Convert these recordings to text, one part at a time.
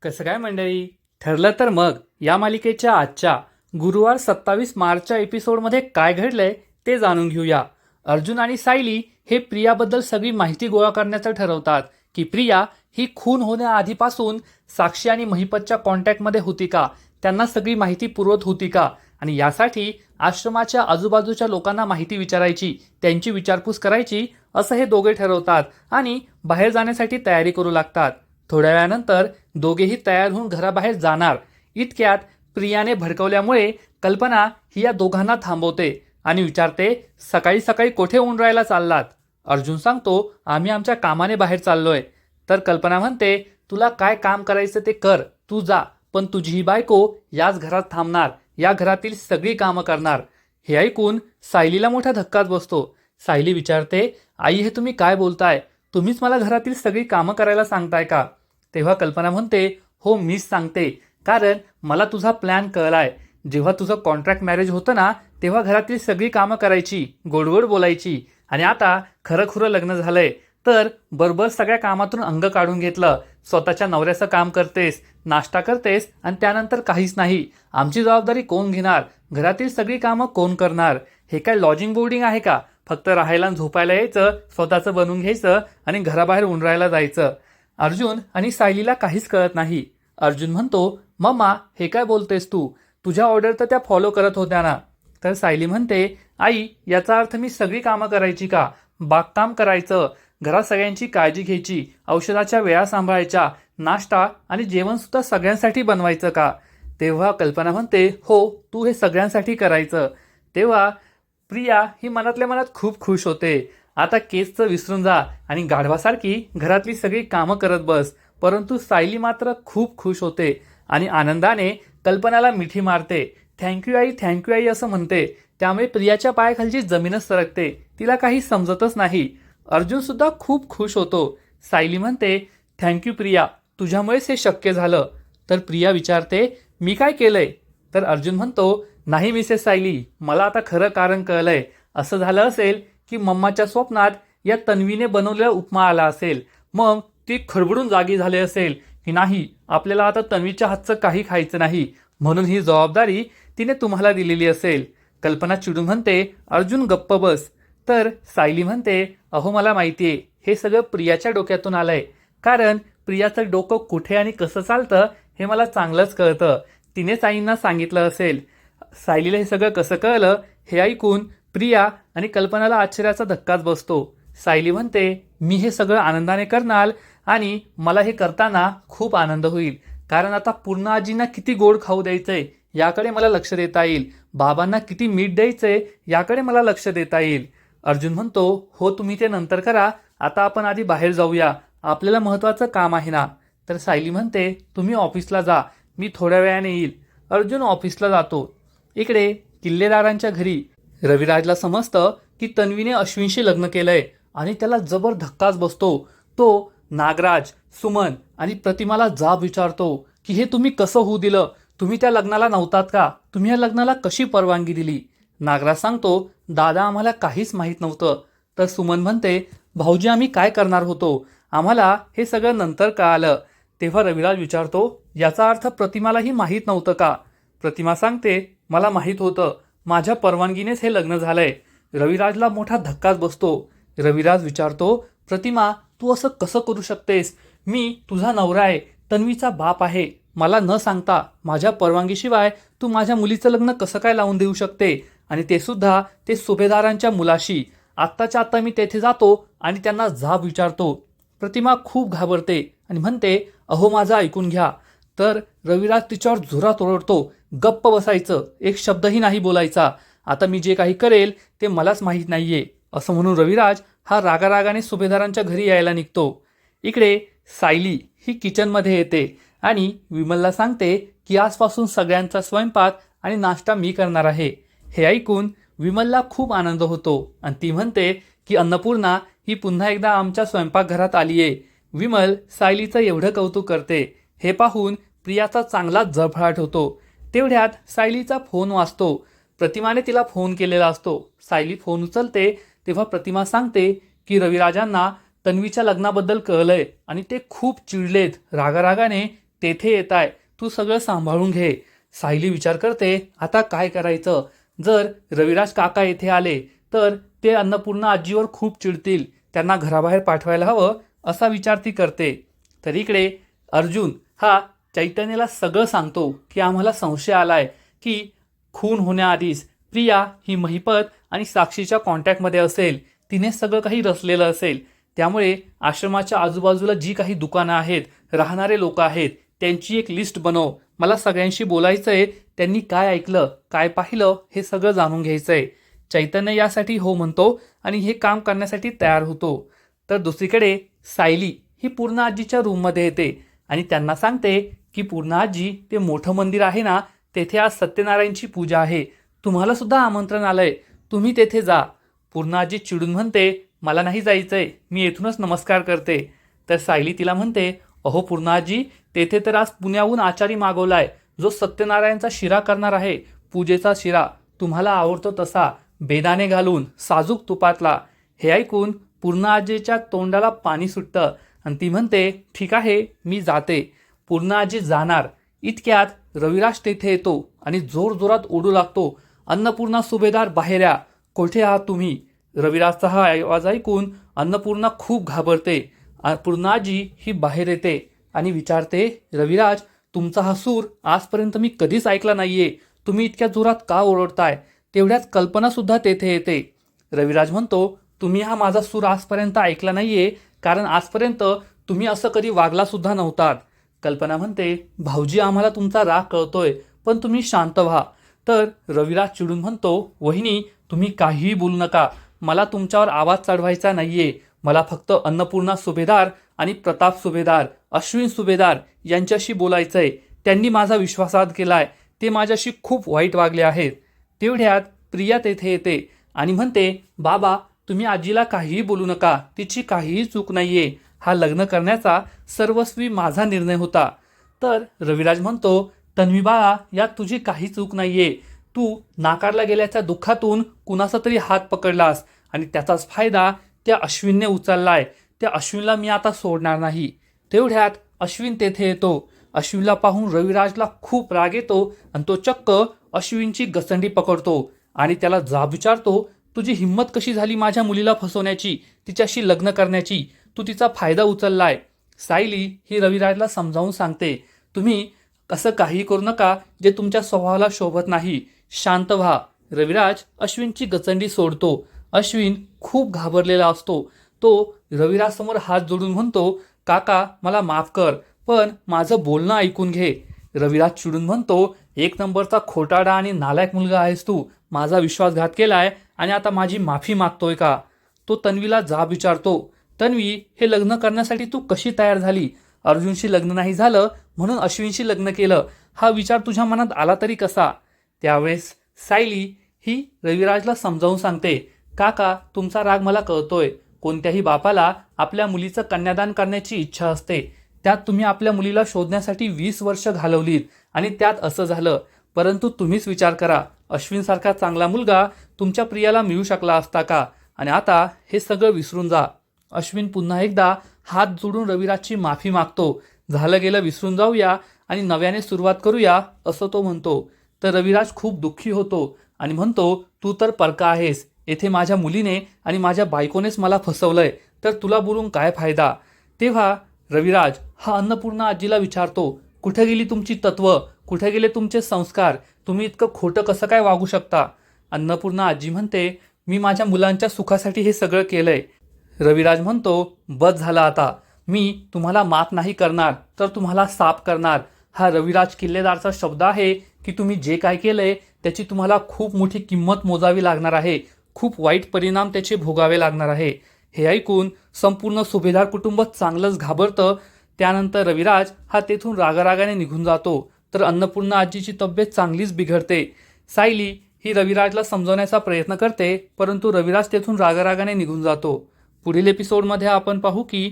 कसं काय मंडळी, ठरलं तर मग या मालिकेच्या आजच्या गुरुवार 27 मार्चच्या एपिसोडमध्ये काय घडलंय ते जाणून घेऊया. अर्जुन आणि सायली हे प्रियाबद्दल सगळी माहिती गोळा करण्याचं ठरवतात की प्रिया ही खून होण्याआधीपासून साक्षी आणि महिपतच्या कॉन्टॅक्टमध्ये होती का, त्यांना सगळी माहिती पुरवत होती का, आणि यासाठी आश्रमाच्या आजूबाजूच्या लोकांना माहिती विचारायची, त्यांची विचारपूस करायची असं हे दोघे ठरवतात आणि बाहेर जाण्यासाठी तयारी करू लागतात. थोड्या वेळानंतर दोघेही तयार होऊन घराबाहेर जाणार. इतक्यात प्रियाने भडकवल्यामुळे कल्पना ही या दोघांना थांबवते आणि विचारते, सकाळी सकाळी कोठे उंडरायला चाललात? अर्जुन सांगतो, आम्ही आमच्या कामाने बाहेर चाललोय. तर कल्पना म्हणते, तुला काय काम करायचं ते कर, तू जा, पण तुझी ही बायको याच घरात थांबणार, या घरातील सगळी कामं करणार. हे ऐकून सायलीला मोठा धक्काच बसतो. सायली विचारते, आई हे तुम्ही काय बोलताय? तुम्हीच मला घरातील सगळी कामं करायला सांगताय का? तेव्हा कल्पना म्हणते, हो मीच सांगते, कारण मला तुझा प्लॅन कळलाय. जेव्हा तुझं कॉन्ट्रॅक्ट मॅरेज होतं ना, तेव्हा घरातील सगळी कामं करायची, गोडगोड बोलायची, आणि आता खरं खुरं लग्न झालंय तर बरोबर सगळ्या कामातून अंग काढून घेतलं. स्वतःच्या नवऱ्याचं काम करतेस, नाश्ता करतेस, आणि त्यानंतर काहीच नाही. आमची जबाबदारी कोण घेणार? घरातील सगळी कामं कोण करणार? हे काय लॉजिंग बोर्डिंग आहे का? फक्त राहायला झोपायला यायचं, स्वतःचं बनवून घ्यायचं आणि घराबाहेर उंडरायला जायचं. अर्जुन आणि सायलीला काहीच कळत नाही. अर्जुन म्हणतो, मम्मा हे काय बोलतेस तू? तुझ्या ऑर्डर तर त्या फॉलो करत होत्या ना? तर सायली म्हणते, आई याचा अर्थ मी सगळी कामं करायची का? बागकाम करायचं, घरात सगळ्यांची काळजी घ्यायची, औषधाच्या वेळा सांभाळायच्या, नाश्ता आणि जेवणसुद्धा सगळ्यांसाठी बनवायचं का? तेव्हा कल्पना म्हणते, हो तू हे सगळ्यांसाठी करायचं. तेव्हा प्रिया ही मनातल्या मनात खूप खुश होते. आता केसचं विसरून जा आणि गाढवासारखी घरातली सगळी कामं करत बस. परंतु सायली मात्र खूप खुश होते आणि आनंदाने कल्पनाला मिठी मारते. थँक्यू आई असं म्हणते. त्यामुळे प्रियाच्या पायाखालची जमीनच सरकते. तिला काही समजतच नाही. अर्जुन सुद्धा खूप खुश होतो. सायली म्हणते, थँक्यू प्रिया, तुझ्यामुळेच हे शक्य झालं. तर प्रिया विचारते, मी काय केलंय? तर अर्जुन म्हणतो, नाही मिसेस सायली, मला आता खरं कारण कळलंय. असं झालं असेल की मम्माच्या स्वप्नात या तन्वीने बनवलेला उपमा आला असेल. मग ती खडबडून जागी झाली असेल की नाही, आपल्याला आता तन्वीच्या हातचं काही खायचं नाही, म्हणून ही जबाबदारी तिने तुम्हाला दिलेली असेल. कल्पना चिडून म्हणते, अर्जुन गप्प बस. तर सायली म्हणते, अहो मला माहितीये हे सगळं प्रियाच्या डोक्यातून आलंय, कारण प्रियाचं डोकं कुठे आणि कसं चालतं हे मला चांगलंच कळतं. तिनेच आईंना सांगितलं असेल. सायलीला हे सगळं कसं कळलं हे ऐकून प्रिया आणि कल्पनाला आश्चर्याचा धक्काच बसतो. सायली म्हणते, मी हे सगळं आनंदाने करणार आणि मला हे करताना खूप आनंद होईल, कारण आता पूर्ण आजींना किती गोड खाऊ द्यायचंय याकडे मला लक्ष देता येईल. बाबांना किती मीठ द्यायचंय याकडे मला लक्ष देता येईल. अर्जुन म्हणतो, हो तुम्ही ते नंतर करा, आता आपण आधी बाहेर जाऊया, आपल्याला महत्त्वाचं काम आहे ना? तर सायली म्हणते, तुम्ही ऑफिसला जा, मी थोड्या वेळाने येईल. अर्जुन ऑफिसला जातो. इकडे किल्लेदारांच्या घरी रविराजला समजतं की तन्वीने अश्विनशी लग्न केलंय आणि त्याला जबर धक्काच बसतो. तो नागराज, सुमन आणि प्रतिमाला जाब विचारतो की हे तुम्ही कसं होऊ दिलं? तुम्ही त्या लग्नाला नव्हतात का? तुम्ही या लग्नाला कशी परवानगी दिली? नागराज सांगतो, दादा आम्हाला काहीच माहीत नव्हतं. तर सुमन म्हणते, भाऊजी आम्ही काय करणार होतो? आम्हाला हे सगळं नंतर कळालं. तेव्हा रविराज विचारतो, याचा अर्थ प्रतिमालाही माहीत नव्हतं का? प्रतिमा सांगते, मला माहीत होतं, माझ्या परवानगीनेच हे लग्न झालंय. रविराजला मोठा धक्काच बसतो. रविराज विचारतो, प्रतिमा तू असं कसं करू शकतेस? मी तुझा नवरा आहे, तन्वीचा बाप आहे. मला न सांगता माझ्या परवानगीशिवाय तू माझ्या मुलीचं लग्न कसं काय लावून देऊ शकते? आणि ते सुद्धा ते सुभेदारांच्या मुलाशी. आत्ताच्या आत्ता मी तेथे जातो आणि त्यांना जाब विचारतो. प्रतिमा खूप घाबरते आणि म्हणते, अहो माझं ऐकून घ्या. तर रविराज तिच्यावर जोरात ओरडतो, गप्प बसायचं, एक शब्दही नाही बोलायचा. आता मी जे काही करेल ते मलाच माहीत नाहीये. असं म्हणून रविराज हा रागारागाने सुभेदारांच्या घरी यायला निघतो. इकडे सायली ही किचनमध्ये येते आणि विमलला सांगते की आजपासून सगळ्यांचा स्वयंपाक आणि नाश्ता मी करणार आहे. हे ऐकून विमलला खूप आनंद होतो आणि ती म्हणते की अन्नपूर्णा ही पुन्हा एकदा आमच्या स्वयंपाकघरात आलीये. विमल सायलीचं एवढं कौतुक करते. हे पाहून प्रियाचा चांगलाच जळफळाट होतो. तेवढ्यात सायलीचा फोन वाजतो. प्रतिमाने तिला फोन केलेला असतो. सायली फोन उचलते तेव्हा प्रतिमा सांगते की रविराजांना तन्वीच्या लग्नाबद्दल कळलंय आणि ते खूप चिडलेत. रागारागाने तेथे येत आहे, तू सगळं सांभाळून घे. सायली विचार करते आता काय करायचं. जर रविराज काका येथे आले तर ते अन्नपूर्णा आजीवर खूप चिडतील, त्यांना घराबाहेर पाठवायला हवं असा विचार ती करते. तर इकडे अर्जुन हा चैतन्याला सगळं सांगतो की आम्हाला संशय आलाय की खून होण्याआधीच प्रिया ही महिपत आणि साक्षीच्या कॉन्टॅक्टमध्ये असेल, तिने सगळं काही रचलेलं असेल. त्यामुळे आश्रमाच्या आजूबाजूला जी काही दुकानं आहेत, राहणारे लोक आहेत, त्यांची एक लिस्ट बनव. मला सगळ्यांशी बोलायचं आहे, त्यांनी काय ऐकलं काय पाहिलं हे सगळं जाणून घ्यायचं आहे. चैतन्य यासाठी हो म्हणतो आणि हे काम करण्यासाठी तयार होतो. तर दुसरीकडे सायली ही पूर्णा आजीच्या रूममध्ये येते आणि त्यांना सांगते की पूर्णा आजी, ते मोठं मंदिर आहे ना, तेथे आज सत्यनारायणची पूजा आहे, तुम्हाला सुद्धा आमंत्रण आलंय, तुम्ही तेथे जा. पूर्णा आजी चिडून म्हणते मला नाही जायचंय, मी येथूनच नमस्कार करते. तर सायली तिला म्हणते अहो पूर्णा आजी, तेथे तर आज पुण्याहून आचारी मागवलाय, जो सत्यनारायणचा शिरा करणार आहे, पूजेचा शिरा, तुम्हाला आवडतो तसा, बेदाणे घालून साजूक तुपातला. हे ऐकून पूर्णा आजीच्या तोंडाला पाणी सुटतं आणि ती म्हणते ठीक आहे, मी जाते. पूर्णा आजी जाणार इतक्यात रविराज तेथे येतो आणि जोरजोरात ओढू लागतो अन्नपूर्णा सुभेदार बाहेर या, कोठे आहात तुम्ही. रविराजचा हा आवाज ऐकून अन्नपूर्णा खूप घाबरते. पूर्णा आजी ही बाहेर येते आणि विचारते रविराज, तुमचा हा सूर आजपर्यंत मी कधीच ऐकला नाहीये, तुम्ही इतक्या जोरात का ओरडताय. तेवढ्यात कल्पना सुद्धा तेथे येते. रविराज म्हणतो तुम्ही हा माझा सूर आजपर्यंत ऐकला नाहीये कारण आजपर्यंत तुम्ही असं कधी वागला सुद्धा नव्हतात. कल्पना म्हणते भाऊजी, आम्हाला तुमचा राग कळतोय, पण तुम्ही शांत व्हा. तर रविराज चिडून म्हणतो वहिनी, तुम्ही काहीही बोलू नका, मला तुमच्यावर आवाज चढवायचा नाहीये, मला फक्त अन्नपूर्णा सुभेदार आणि प्रताप सुभेदार, अश्विन सुभेदार यांच्याशी बोलायचंय. त्यांनी माझा विश्वासघात केलाय, ते माझ्याशी खूप वाईट वागले आहेत. तेवढ्यात प्रिया तेथे येते आणि म्हणते बाबा, तुम्ही आजीला काहीही बोलू नका, तिची काहीही चूक नाहीये, हा लग्न करण्याचा सर्वस्वी माझा निर्णय होता. तर रविराज म्हणतो तन्वी बाळा, यात तुझी काही चूक नाहीये, तू नाकारला गेल्याच्या दुःखातून कुणाचा तरी हात पकडलास आणि त्याचाच फायदा त्या अश्विनने उचललाय. त्या अश्विनला मी आता सोडणार नाही. तेवढ्यात अश्विन तेथे येतो. अश्विनला पाहून रविराजला खूप राग येतो आणि तो चक्क अश्विनची गसंडी पकडतो आणि त्याला जाब विचारतो तुझी हिंमत कशी झाली माझ्या मुलीला फसवण्याची, तिच्याशी लग्न करण्याची, तू तिचा फायदा उचललाय. सायली ही रविराजला समजावून सांगते तुम्ही असं काही करू नका जे तुमच्या स्वभावाला शोभत नाही, शांत व्हा. रविराज अश्विनची गचंडी सोडतो. अश्विन खूप घाबरलेला असतो. तो रविराजसमोर हात जोडून म्हणतो काका, मला माफ कर, पण माझं बोलणं ऐकून घे. रविराज चिडून म्हणतो एक नंबरचा खोटाडा आणि नालायक मुलगा आहेस तू, माझा विश्वासघात केलाय आणि आता माझी माफी मागतोय का. तो तन्वीला जाब विचारतो तन्वी, हे लग्न करण्यासाठी तू कशी तयार झाली. अर्जुनशी लग्न नाही झालं म्हणून अश्विनशी लग्न केलं, हा विचार तुझ्या मनात आला तरी कसा. त्यावेळेस सायली ही रविराजला समजावून सांगते काका, तुमचा राग मला कळतोय, कोणत्याही बापाला आपल्या मुलीचं कन्यादान करण्याची इच्छा असते, त्यात तुम्ही आपल्या मुलीला शोधण्यासाठी 20 वर्ष घालवलीत आणि त्यात असं झालं. परंतु तुम्हीच विचार करा, अश्विनसारखा चांगला मुलगा तुमच्या प्रियाला मिळू शकला असता का. आणि आता हे सगळं विसरून जा. अश्विन पुन्हा एकदा हात जोडून रविराजची माफी मागतो. झालं गेलं विसरून जाऊया आणि नव्याने सुरुवात करूया असं तो म्हणतो. तर रविराज खूप दुःखी होतो आणि म्हणतो तू तर परका आहेस, येथे माझ्या मुलीने आणि माझ्या बायकोनेच मला फसवलंय, तर तुला बोलून काय फायदा. तेव्हा रविराज हा अन्नपूर्णा आजीला विचारतो कुठे गेली तुमची तत्व, कुठे गेले तुमचे संस्कार, तुम्ही इतकं खोटं कसं काय वागू शकता. अन्नपूर्णा आजी म्हणते मी माझ्या मुलांच्या सुखासाठी हे सगळं केलंय. रविराज म्हणतो बस झाला आता, मी तुम्हाला माफ नाही करणार तर तुम्हाला साफ करणार. हा रविराज किल्लेदारचा शब्द आहे की तुम्ही जे काय केलंय त्याची तुम्हाला खूप मोठी किंमत मोजावी लागणार आहे, खूप वाईट परिणाम त्याचे भोगावे लागणार आहे. हे ऐकून संपूर्ण सुभेदार कुटुंब चांगलंच घाबरतं. त्यानंतर रविराज हा तेथून रागारागाने निघून जातो. तर अन्नपूर्णा आजीची तब्येत चांगलीच बिघडते. सायली ही रविराजला समजवण्याचा प्रयत्न करते, परंतु रविराज तेथून रागारागाने निघून जातो. पुढील एपिसोडमध्ये आपण पाहू की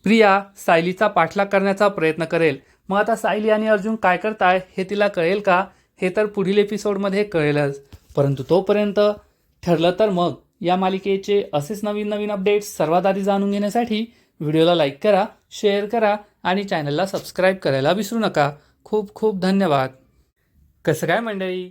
प्रिया सायलीचा पाठलाग करण्याचा प्रयत्न करेल. मग आता सायली आणि अर्जुन काय करताय हे तिला कळेल का, हे तर पुढील एपिसोडमध्ये कळेलच. परंतु तोपर्यंत ठरलं तर मग या मालिकेचे असेच नवीन नवीन अपडेट्स सर्वात आधी जाणून घेण्यासाठी व्हिडिओला लाईक करा, शेअर करा आणि चॅनलला सबस्क्राईब करायला विसरू नका. खूप खूप धन्यवाद. कसं काय मंडळी,